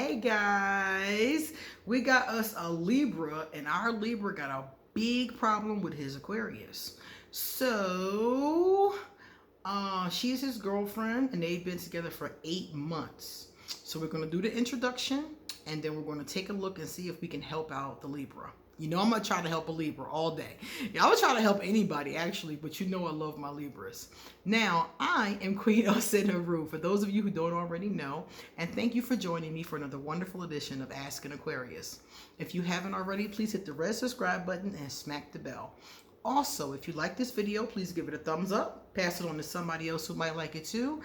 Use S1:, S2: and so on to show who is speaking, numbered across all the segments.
S1: Hey guys, we got us a Libra, and our Libra got a big problem with his Aquarius. So, she's his girlfriend, and they've been together for 8 months. So we're gonna do the introduction, and then we're gonna take a look and see if we can help out the Libra. You know I'm gonna try to help a Libra all day. Yeah, I would try to help anybody actually, but you know I love my Libras. Now, I am Queen Ru, for those of you who don't already know, and thank you for joining me for another wonderful edition of Ask an Aquarius. If you haven't already, please hit the red subscribe button and smack the bell. Also, if you like this video, please give it a thumbs up, pass it on to somebody else who might like it too,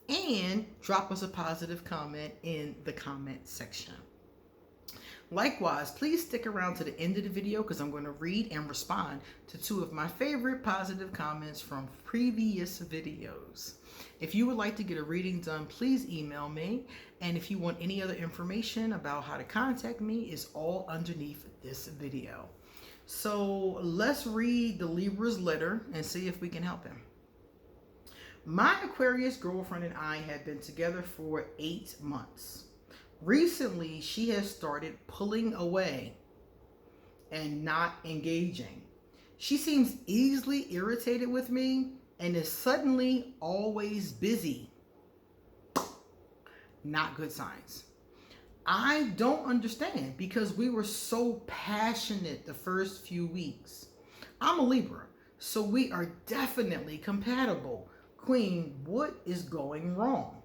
S1: and drop us a positive comment in the comment section. Likewise, please stick around to the end of the video because I'm going to read and respond to 2 of my favorite positive comments from previous videos. If you would like to get a reading done, please email me. And if you want any other information about how to contact me, it's all underneath this video. So let's read the Libra's letter and see if we can help him. My Aquarius girlfriend and I have been together for 8 months. Recently, she has started pulling away and not engaging. She seems easily irritated with me and is suddenly always busy. Not good signs. I don't understand because we were so passionate the first few weeks. I'm a Libra, so we are definitely compatible. Queen, what is going wrong?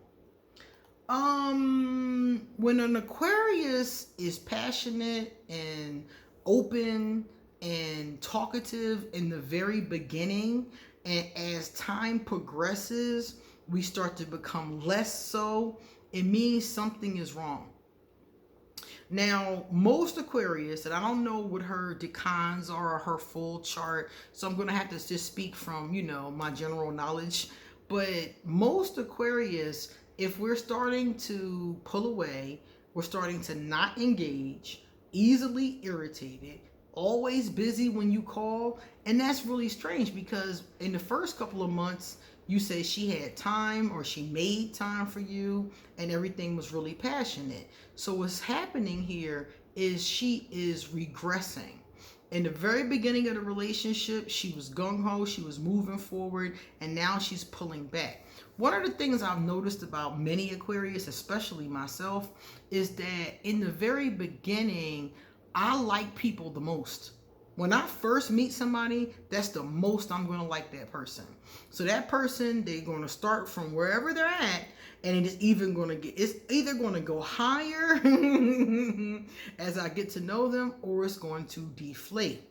S1: When an Aquarius is passionate and open and talkative in the very beginning, and as time progresses, we start to become less so, it means something is wrong. Now, most Aquarius, and I don't know what her decans are or her full chart, so I'm going to have to just speak from, my general knowledge, but most Aquarius, if we're starting to pull away, we're starting to not engage, easily irritated, always busy when you call. And that's really strange because in the first couple of months, you say she had time or she made time for you and everything was really passionate. So what's happening here is she is regressing. In the very beginning of the relationship, she was gung-ho, she was moving forward, and now she's pulling back. One of the things I've noticed about many Aquarius, especially myself, is that in the very beginning, I like people the most. When I first meet somebody, that's the most I'm going to like that person. So that person, they're going to start from wherever they're at, and it's either going to go higher as I get to know them, or it's going to deflate.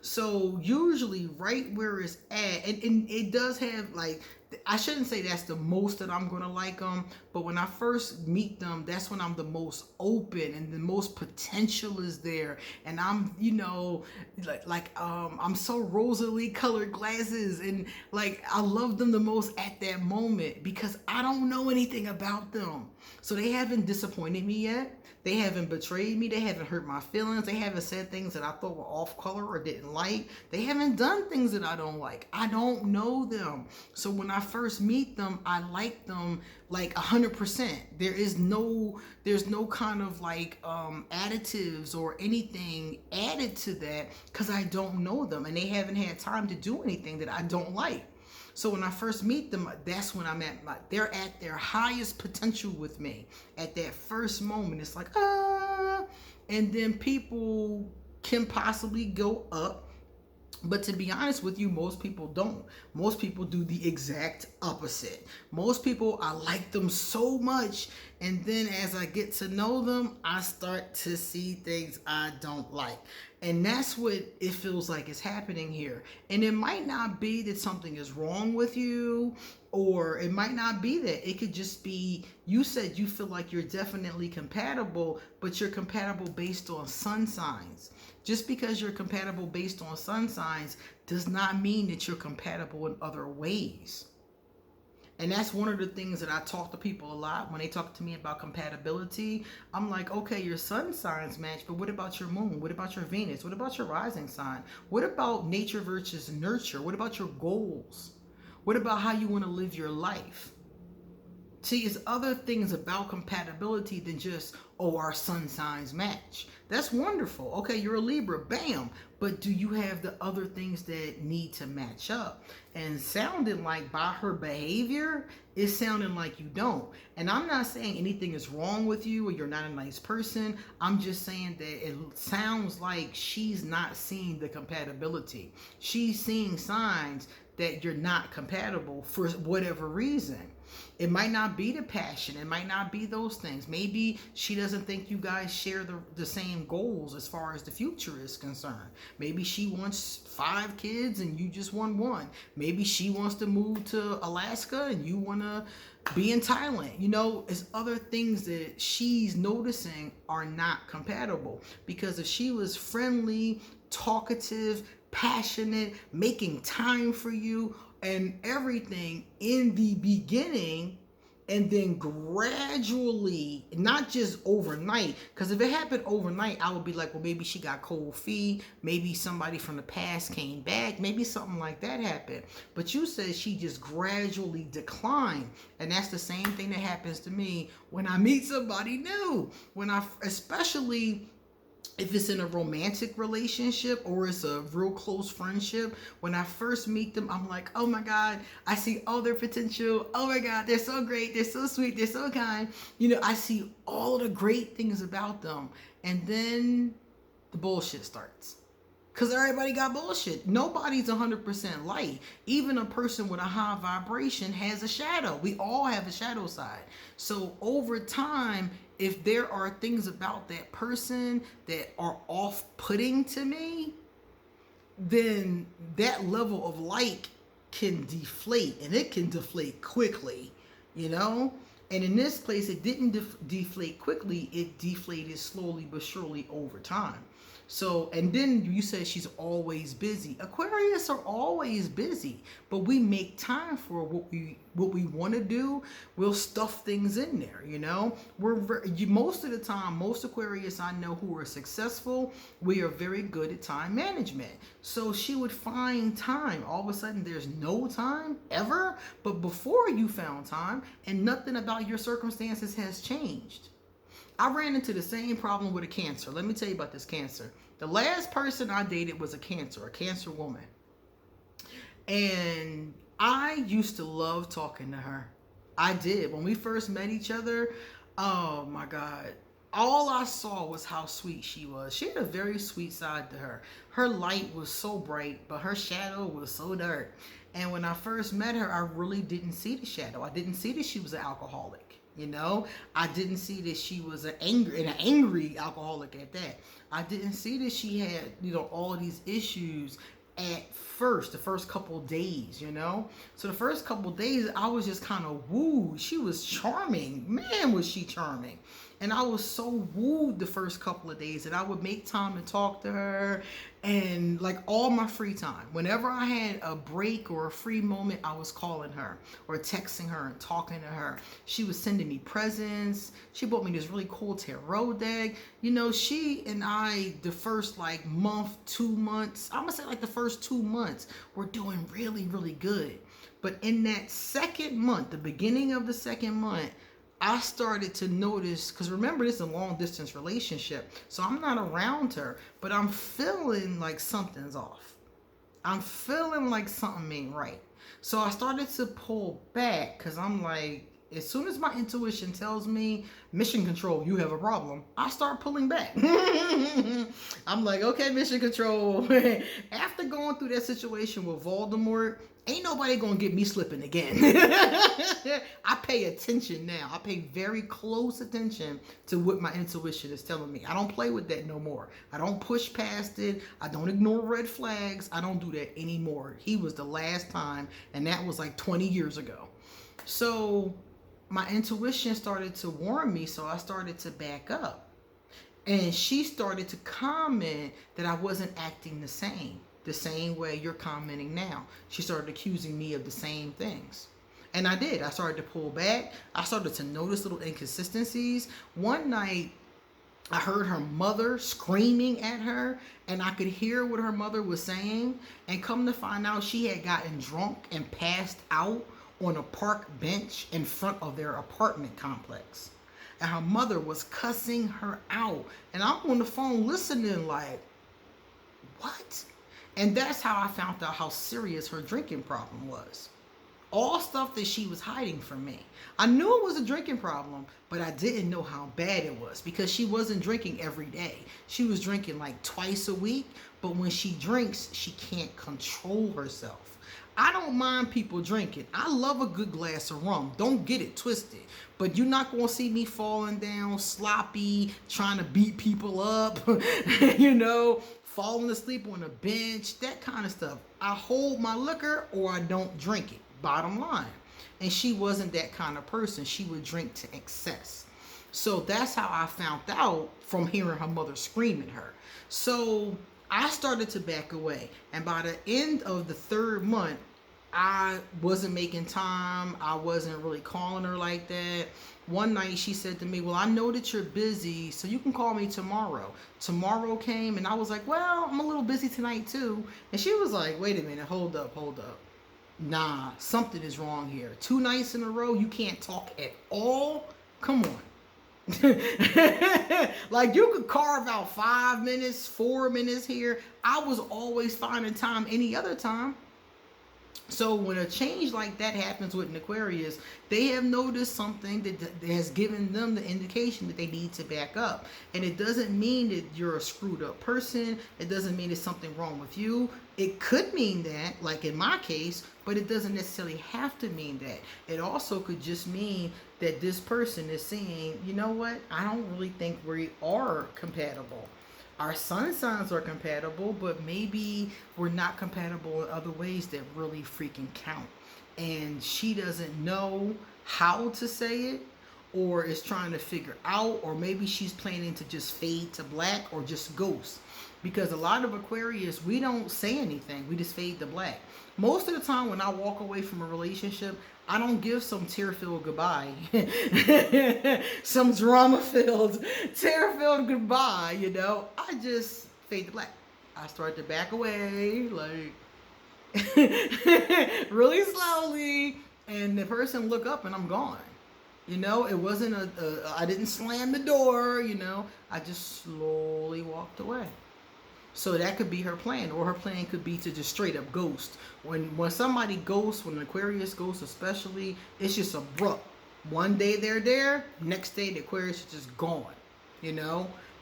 S1: So usually right where it's at, and it does have, like, I shouldn't say that's the most that I'm going to like them, but when I first meet them, that's when I'm the most open and the most potential is there. And I'm, I'm so rosily colored glasses, and like I love them the most at that moment because I don't know anything about them. So they haven't disappointed me yet. They haven't betrayed me. They haven't hurt my feelings. They haven't said things that I thought were off color or didn't like. They haven't done things that I don't like. I don't know them. So when I first meet them, I like them like 100%. There's no kind of like additives or anything added to that because I don't know them and they haven't had time to do anything that I don't like. So when I first meet them, that's when they're at their highest potential with me. At that first moment, it's like, and then people can possibly go up. But to be honest with you, most people don't. Most people do the exact opposite. Most people, I like them so much, and then as I get to know them, I start to see things I don't like. And that's what it feels like is happening here. And it might not be that something is wrong with you, or it might not be that. It could just be, you said you feel like you're definitely compatible, but you're compatible based on sun signs. Just because you're compatible based on sun signs does not mean that you're compatible in other ways. And that's one of the things that I talk to people a lot when they talk to me about compatibility. I'm like, okay, your sun signs match, but what about your moon? What about your Venus? What about your rising sign? What about nature versus nurture? What about your goals? What about how you want to live your life? See, it's other things about compatibility than just, oh, our sun signs match. That's wonderful. Okay, you're a Libra, bam. But do you have the other things that need to match up? And sounding like by her behavior, it's sounding like you don't. And I'm not saying anything is wrong with you or you're not a nice person. I'm just saying that it sounds like she's not seeing the compatibility. She's seeing signs that you're not compatible for whatever reason. It might not be the passion. It might not be those things. Maybe she doesn't think you guys share the same goals as far as the future is concerned. Maybe she wants 5 kids and you just want 1. Maybe she wants to move to Alaska and you want to be in Thailand. You know, it's other things that she's noticing are not compatible. Because if she was friendly, talkative, passionate, making time for you, and everything in the beginning, and then gradually, not just overnight, because if it happened overnight, I would be like, well, maybe she got cold feet, maybe somebody from the past came back, maybe something like that happened. But you said she just gradually declined, and that's the same thing that happens to me when I meet somebody new. Especially if it's in a romantic relationship or it's a real close friendship, when I first meet them, I'm like, oh my God, I see all their potential. Oh my God, they're so great. They're so sweet. They're so kind. You know, I see all the great things about them. And then the bullshit starts. Because everybody got bullshit. Nobody's 100% light. Even a person with a high vibration has a shadow. We all have a shadow side. So over time, if there are things about that person that are off-putting to me, then that level of light can deflate. And it can deflate quickly, you know? And in this place, it didn't deflate quickly. It deflated slowly but surely over time. So, and then you said she's always busy. Aquarius are always busy, but we make time for what we want to do. We'll stuff things in there, you know. Most of the time, most Aquarius I know who are successful, we are very good at time management. So she would find time. All of a sudden, there's no time ever. But before you found time, and nothing about your circumstances has changed. I ran into the same problem with a Cancer. Let me tell you about this Cancer. The last person I dated was a Cancer woman. And I used to love talking to her. I did. When we first met each other, oh my God. All I saw was how sweet she was. She had a very sweet side to her. Her light was so bright, but her shadow was so dark. And when I first met her, I really didn't see the shadow. I didn't see that she was an alcoholic. You know, I didn't see that she was an angry alcoholic at that. I didn't see that she had, you know, all of these issues at first, the first couple of days, you know. So the first couple of days, I was just kind of wooed. She was charming. Man, was she charming. And I was so wooed the first couple of days that I would make time to talk to her, and like all my free time. Whenever I had a break or a free moment, I was calling her or texting her and talking to her. She was sending me presents. She bought me this really cool tarot deck. You know, she and I, the first like month, 2 months, I'm gonna say like the first 2 months, were doing really, really good. But in that second month, the beginning of the second month, I started to notice, because remember, this is a long distance relationship, so I'm not around her, but I'm feeling like something's off. I'm feeling like something ain't right. So I started to pull back, because I'm like, as soon as my intuition tells me, mission control, you have a problem, I start pulling back. I'm like, okay, mission control. After going through that situation with Voldemort, ain't nobody gonna get me slipping again. I pay attention now. I pay very close attention to what my intuition is telling me. I don't play with that no more. I don't push past it. I don't ignore red flags. I don't do that anymore. He was the last time, and that was like 20 years ago. So my intuition started to warn me, so I started to back up. And she started to comment that I wasn't acting the same way you're commenting now. She started accusing me of the same things. And I did. I started to pull back. I started to notice little inconsistencies. One night, I heard her mother screaming at her, and I could hear what her mother was saying. And come to find out, she had gotten drunk and passed out on a park bench in front of their apartment complex. And her mother was cussing her out. And I'm on the phone listening like, what? And that's how I found out how serious her drinking problem was. All stuff that she was hiding from me. I knew it was a drinking problem, but I didn't know how bad it was because she wasn't drinking every day. She was drinking like twice a week, but when she drinks, she can't control herself. I don't mind people drinking. I love a good glass of rum. Don't get it twisted. But you're not going to see me falling down, sloppy, trying to beat people up, falling asleep on a bench, that kind of stuff. I hold my liquor or I don't drink it. Bottom line. And she wasn't that kind of person. She would drink to excess. So that's how I found out from hearing her mother scream at her. So I started to back away. And by the end of the 3rd month, I wasn't making time. I wasn't really calling her like that. One night she said to me, well, I know that you're busy, so you can call me tomorrow. Tomorrow came and I was like, well, I'm a little busy tonight too. And she was like, wait a minute, hold up. Nah, something is wrong here. 2 nights in a row, you can't talk at all? Come on. Like you could carve out 5 minutes, 4 minutes here. I was always finding time any other time. So when a change like that happens with an Aquarius, they have noticed something that has given them the indication that they need to back up. And it doesn't mean that you're a screwed up person. It doesn't mean there's something wrong with you. It could mean that, like in my case, but it doesn't necessarily have to mean that. It also could just mean that this person is saying, you know what, I don't really think we are compatible. Our sun signs are compatible, but maybe we're not compatible in other ways that really freaking count. And she doesn't know how to say it, or is trying to figure out, or maybe she's planning to just fade to black or just ghost. Because a lot of Aquarius, we don't say anything. We just fade to black. Most of the time when I walk away from a relationship, I don't give some tear-filled goodbye. Some drama-filled, tear-filled goodbye, I just fade to black. I start to back away, like, really slowly, and the person look up and I'm gone. It wasn't I didn't slam the door, I just slowly walked away. So that could be her plan, or her plan could be to just straight up ghost. When somebody ghosts, when an Aquarius ghosts especially, it's just abrupt. One day they're there, next day the Aquarius is just gone,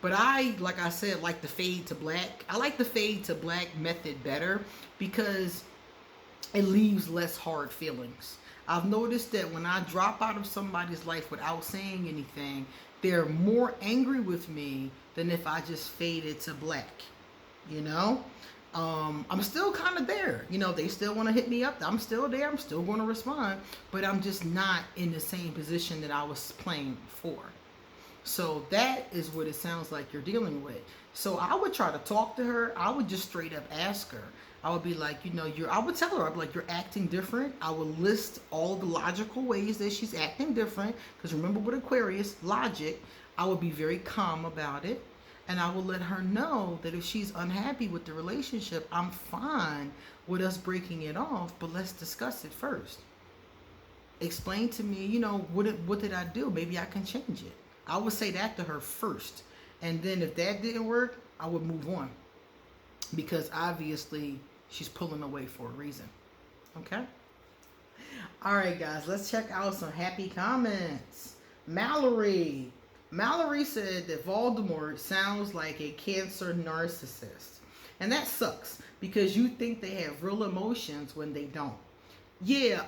S1: But like I said, like the fade to black. I like the fade to black method better because it leaves less hard feelings. I've noticed that when I drop out of somebody's life without saying anything, they're more angry with me than if I just faded to black. I'm still kind of there. They still want to hit me up. I'm still there. I'm still going to respond. But I'm just not in the same position that I was playing before. So that is what it sounds like you're dealing with. So I would try to talk to her. I would just straight up ask her. I would be like, I would tell her, I'd be like, you're acting different. I would list all the logical ways that she's acting different. Because remember with Aquarius, logic, I would be very calm about it. And I will let her know that if she's unhappy with the relationship, I'm fine with us breaking it off, but let's discuss it first. Explain to me, what did I do? Maybe I can change it. I would say that to her first. And then if that didn't work, I would move on. Because obviously she's pulling away for a reason. Okay? All right, guys, let's check out some happy comments. Mallory said that Voldemort sounds like a Cancer narcissist. And that sucks because you think they have real emotions when they don't. Yeah,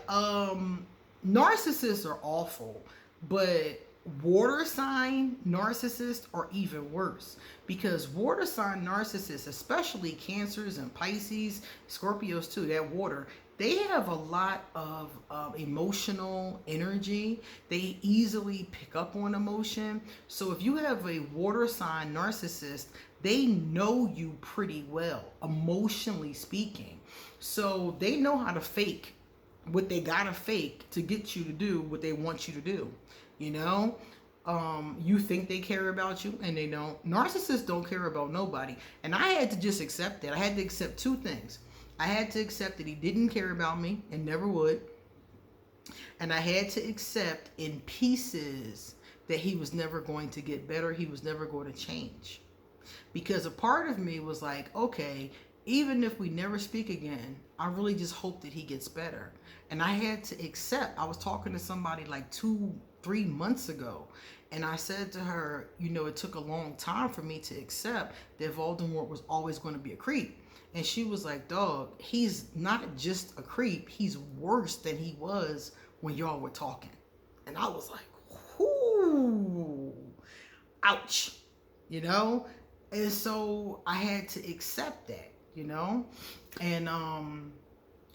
S1: narcissists are awful, but water sign narcissists are even worse because water sign narcissists, especially Cancers and Pisces, Scorpios too, that water, they have a lot of emotional energy. They easily pick up on emotion. So if you have a water sign narcissist, they know you pretty well, emotionally speaking. So they know how to fake what they gotta fake to get you to do what they want you to do. You think they care about you and they don't. Narcissists don't care about nobody. And I had to just accept that. I had to accept 2 things. I had to accept that he didn't care about me and never would. And I had to accept in pieces that he was never going to get better. He was never going to change. Because a part of me was like, okay, even if we never speak again, I really just hope that he gets better. And I had to accept, I was talking to somebody like 2-3 months ago, and I said to her, you know, it took a long time for me to accept that Voldemort was always going to be a creep. And she was like, dog, he's not just a creep, he's worse than he was when y'all were talking. And I was like, whoo, ouch, you know? And so I had to accept that, you know? And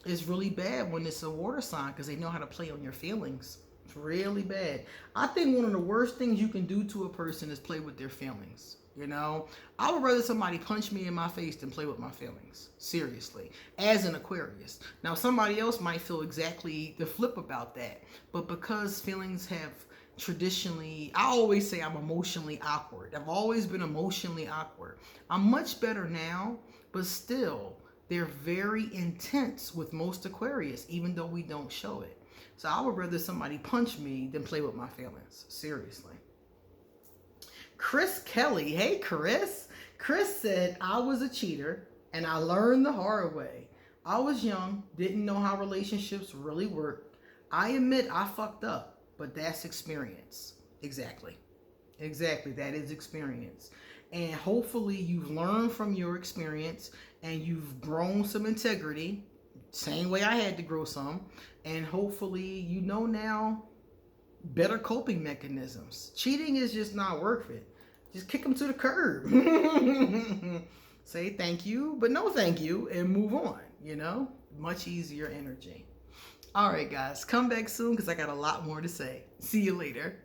S1: it's really bad when it's a water sign because they know how to play on your feelings. It's really bad. I think one of the worst things you can do to a person is play with their feelings. You know, I would rather somebody punch me in my face than play with my feelings. Seriously, as an Aquarius. Now, somebody else might feel exactly the flip about that. But because feelings have traditionally, I always say I'm emotionally awkward. I've always been emotionally awkward. I'm much better now, but still, they're very intense with most Aquarius, even though we don't show it. So I would rather somebody punch me than play with my feelings. Seriously. Chris Kelly. Hey, Chris. Chris said, I was a cheater and I learned the hard way. I was young, didn't know how relationships really worked. I admit I fucked up, but that's experience. Exactly. Exactly. That is experience. And hopefully you've learned from your experience and you've grown some integrity. Same way I had to grow some. And hopefully you know now better coping mechanisms. Cheating is just not worth it. Just kick them to the curb. Say thank you, but no thank you, and move on, you know? Much easier energy. All right, guys, come back soon because I got a lot more to say. See you later.